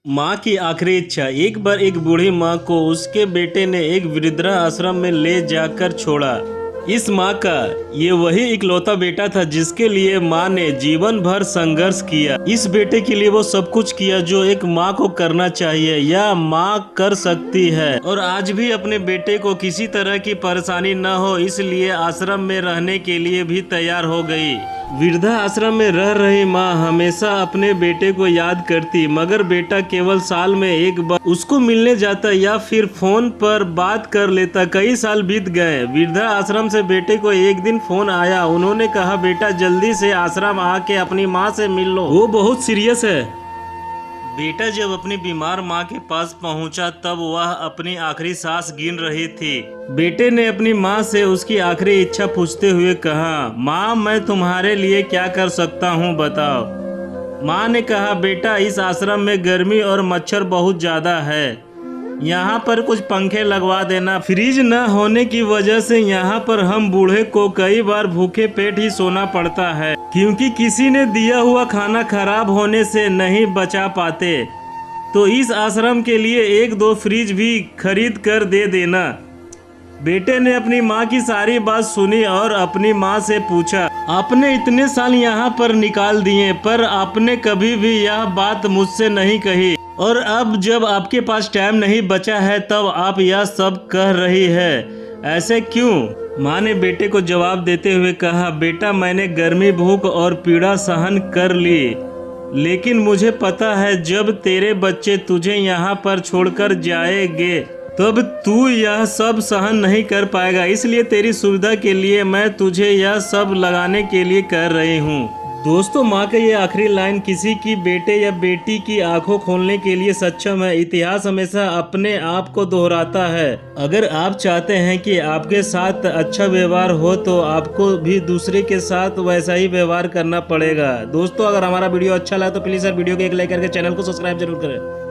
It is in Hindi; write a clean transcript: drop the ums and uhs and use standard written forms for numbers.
माँ की आखिरी इच्छा। एक बार एक बूढ़ी माँ को उसके बेटे ने एक वृद्धाश्रम में ले जाकर छोड़ा। इस माँ का ये वही इकलौता बेटा था जिसके लिए माँ ने जीवन भर संघर्ष किया। इस बेटे के लिए वो सब कुछ किया जो एक माँ को करना चाहिए या माँ कर सकती है, और आज भी अपने बेटे को किसी तरह की परेशानी न हो इसलिए आश्रम में रहने के लिए भी तैयार हो गई। वृद्धा आश्रम में रह रही माँ हमेशा अपने बेटे को याद करती, मगर बेटा केवल साल में एक बार उसको मिलने जाता या फिर फोन पर बात कर लेता। कई साल बीत गए। वृद्धा आश्रम से बेटे को एक दिन फोन आया। उन्होंने कहा, बेटा जल्दी से आश्रम आके अपनी माँ से मिल लो, वो बहुत सीरियस है। बेटा जब अपनी बीमार माँ के पास पहुंचा तब वह अपनी आखिरी सांस गिन रही थी। बेटे ने अपनी माँ से उसकी आखिरी इच्छा पूछते हुए कहा, माँ मैं तुम्हारे लिए क्या कर सकता हूँ बताओ। माँ ने कहा, बेटा इस आश्रम में गर्मी और मच्छर बहुत ज्यादा है, यहाँ पर कुछ पंखे लगवा देना। फ्रिज न होने की वजह से यहाँ पर हम बूढ़े को कई बार भूखे पेट ही सोना पड़ता है, क्योंकि किसी ने दिया हुआ खाना खराब होने से नहीं बचा पाते। तो इस आश्रम के लिए एक दो फ्रिज भी खरीद कर दे देना। बेटे ने अपनी माँ की सारी बात सुनी और अपनी माँ से पूछा, आपने इतने साल यहाँ पर निकाल दिए पर आपने कभी भी यह बात मुझसे नहीं कही, और अब जब आपके पास टाइम नहीं बचा है तब आप यह सब कह रही है, ऐसे क्यों? माँ ने बेटे को जवाब देते हुए कहा, बेटा मैंने गर्मी भूख और पीड़ा सहन कर ली, लेकिन मुझे पता है जब तेरे बच्चे तुझे यहाँ पर छोड़कर जाएंगे तब तू यह सब सहन नहीं कर पाएगा, इसलिए तेरी सुविधा के लिए मैं तुझे यह सब लगाने के लिए कह रही हूँ। दोस्तों, माँ का ये आखिरी लाइन किसी की बेटे या बेटी की आंखों खोलने के लिए सक्षम है। इतिहास हमेशा अपने आप को दोहराता है। अगर आप चाहते हैं कि आपके साथ अच्छा व्यवहार हो तो आपको भी दूसरे के साथ वैसा ही व्यवहार करना पड़ेगा। दोस्तों, अगर हमारा वीडियो अच्छा लगा तो प्लीज यार वीडियो को एक लाइक करके चैनल को सब्सक्राइब जरूर करें।